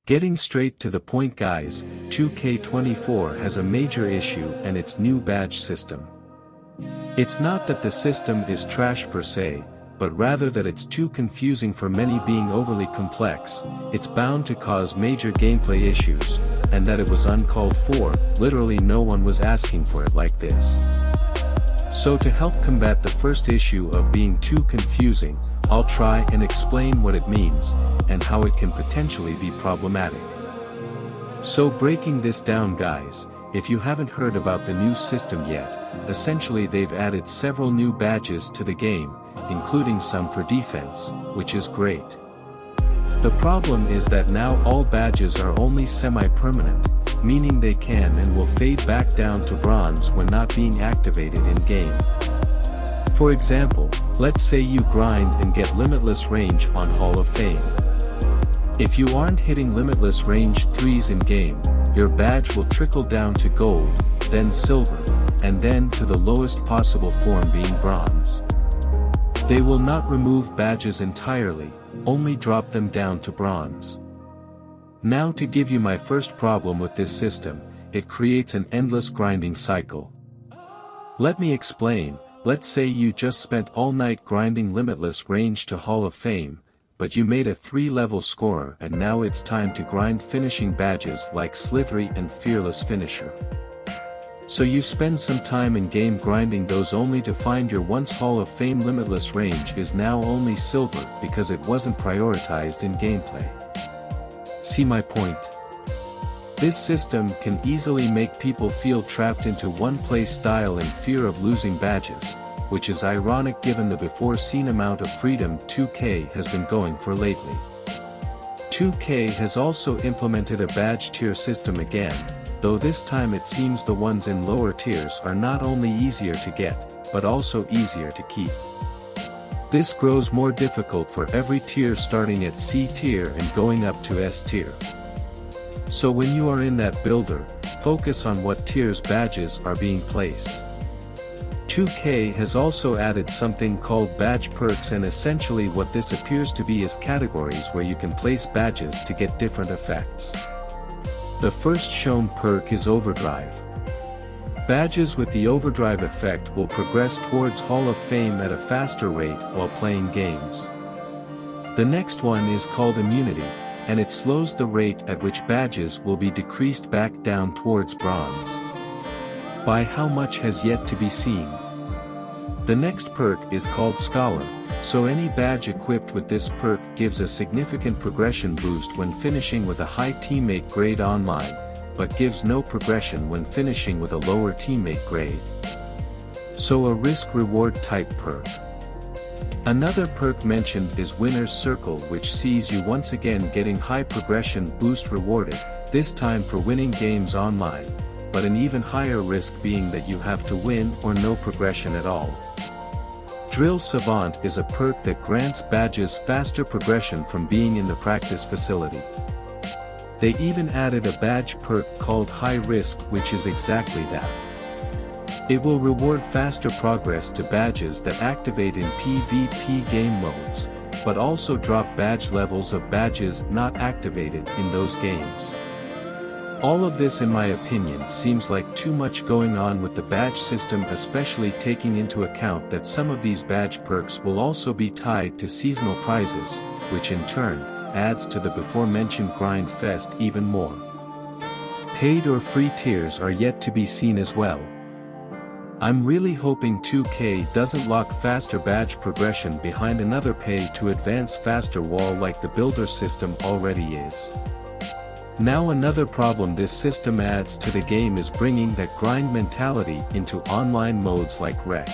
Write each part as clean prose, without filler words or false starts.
Getting straight to the point guys, 2K24 has a major issue and its new badge system. It's not that the system is trash per se, but rather that it's too confusing for many, being overly complex. It's bound to cause major gameplay issues, and that it was uncalled for. Literally no one was asking for it like this. So to help combat the first issue of being too confusing, I'll try and explain what it means, and how it can potentially be problematic. So breaking this down guys, if you haven't heard about the new system yet, essentially they've added several new badges to the game, including some for defense, which is great. The problem is that now all badges are only semi-permanent, meaning they can and will fade back down to bronze when not being activated in-game. For example, let's say you grind and get limitless range on Hall of Fame. If you aren't hitting limitless range 3s in-game, your badge will trickle down to gold, then silver, and then to the lowest possible form being bronze. They will not remove badges entirely, only drop them down to bronze. Now to give you my first problem with this system, it creates an endless grinding cycle. Let me explain. Let's say you just spent all night grinding limitless range to Hall of Fame, but you made a 3-level score and now it's time to grind finishing badges like Slithery and Fearless Finisher. So you spend some time in game grinding those only to find your once Hall of Fame limitless range is now only silver because it wasn't prioritized in gameplay. See my point? This system can easily make people feel trapped into one play style and fear of losing badges, which is ironic given the before-seen amount of freedom 2K has been going for lately. 2K has also implemented a badge tier system again, though this time it seems the ones in lower tiers are not only easier to get, but also easier to keep. This grows more difficult for every tier starting at C tier and going up to S tier. So when you are in that builder, focus on what tiers badges are being placed. 2K has also added something called badge perks, and essentially what this appears to be is categories where you can place badges to get different effects. The first shown perk is Overdrive. Badges with the Overdrive effect will progress towards Hall of Fame at a faster rate while playing games. The next one is called Immunity, and it slows the rate at which badges will be decreased back down towards bronze. By how much has yet to be seen. The next perk is called Scholar, so any badge equipped with this perk gives a significant progression boost when finishing with a high teammate grade online, but gives no progression when finishing with a lower teammate grade. So a risk-reward type perk. Another perk mentioned is Winner's Circle, which sees you once again getting high progression boost rewarded, this time for winning games online, but an even higher risk being that you have to win or no progression at all. Drill Savant is a perk that grants badges faster progression from being in the practice facility. They even added a badge perk called High Risk, which is exactly that. It will reward faster progress to badges that activate in PvP game modes, but also drop badge levels of badges not activated in those games. All of this, in my opinion, seems like too much going on with the badge system, especially taking into account that some of these badge perks will also be tied to seasonal prizes, which in turn adds to the before-mentioned grind fest even more. Paid or free tiers are yet to be seen as well. I'm really hoping 2K doesn't lock faster badge progression behind another pay to advance faster wall like the builder system already is. Now another problem this system adds to the game is bringing that grind mentality into online modes like Rec.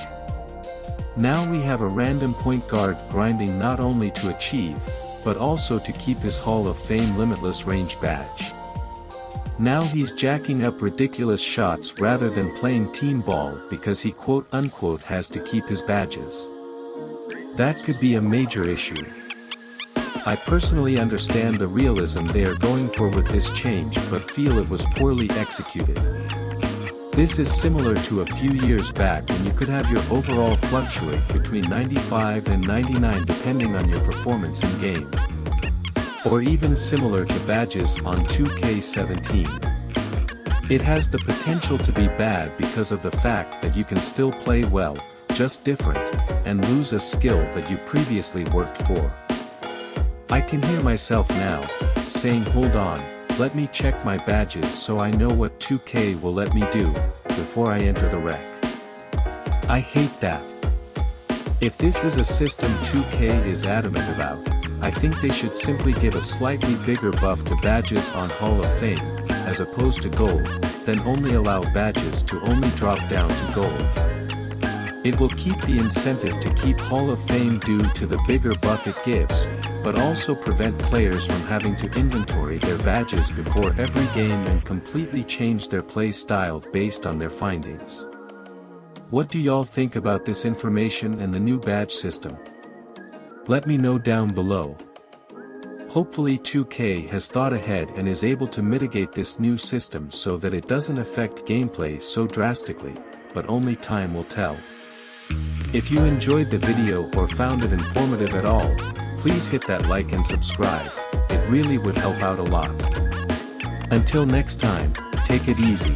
Now we have a random point guard grinding not only to achieve, but also to keep his Hall of Fame limitless range badge. Now he's jacking up ridiculous shots rather than playing team ball because he quote-unquote has to keep his badges. That could be a major issue. I personally understand the realism they are going for with this change, but feel it was poorly executed. This is similar to a few years back when you could have your overall fluctuate between 95 and 99 depending on your performance in game. or even similar to badges on 2K17. It has the potential to be bad because of the fact that you can still play well, just different, and lose a skill that you previously worked for. I can hear myself now, saying hold on, let me check my badges so I know what 2K will let me do, before I enter the wreck. I hate that. If this is a system 2K is adamant about, I think they should simply give a slightly bigger buff to badges on Hall of Fame, as opposed to gold, then only allow badges to only drop down to gold. It will keep the incentive to keep Hall of Fame due to the bigger buff it gives, but also prevent players from having to inventory their badges before every game and completely change their play style based on their findings. What do y'all think about this information and the new badge system? Let me know down below. Hopefully 2K has thought ahead and is able to mitigate this new system so that it doesn't affect gameplay so drastically, but only time will tell. If you enjoyed the video or found it informative at all, please hit that like and subscribe, it really would help out a lot. Until next time, take it easy.